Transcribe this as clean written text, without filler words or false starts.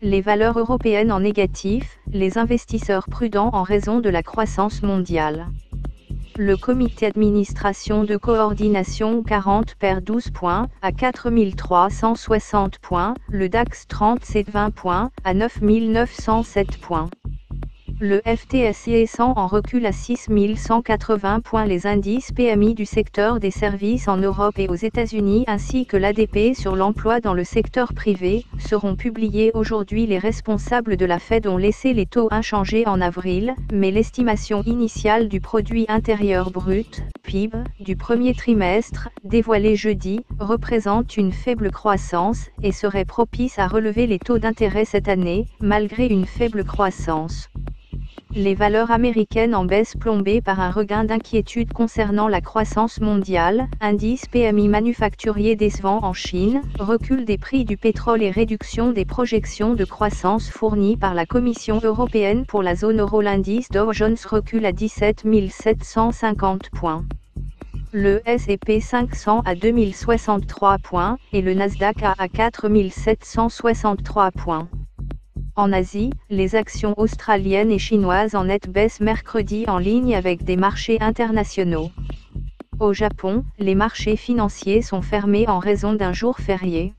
Les valeurs européennes en négatif, les investisseurs prudents en raison de la croissance mondiale. Le comité d'administration de coordination 40 perd 12 points, à 4360 points, le DAX 30 cède 20 points, à 9907 points. Le FTSE 100 en recule à 6180 points. Les indices PMI du secteur des services en Europe et aux États-Unis ainsi que l'ADP sur l'emploi dans le secteur privé seront publiés aujourd'hui. Les responsables de la Fed ont laissé les taux inchangés en avril, mais l'estimation initiale du produit intérieur brut, PIB, du premier trimestre, dévoilée jeudi, représente une faible croissance et serait propice à relever les taux d'intérêt cette année, malgré une faible croissance. Les valeurs américaines en baisse plombées par un regain d'inquiétude concernant la croissance mondiale, indice PMI manufacturier décevant en Chine, recul des prix du pétrole et réduction des projections de croissance fournies par la Commission européenne pour la zone euro. L'indice Dow Jones recule à 17 750 points. Le S&P 500 à 2063 points, et le Nasdaq à 4763 points. En Asie, les actions australiennes et chinoises en nette baisse mercredi en ligne avec des marchés internationaux. Au Japon, les marchés financiers sont fermés en raison d'un jour férié.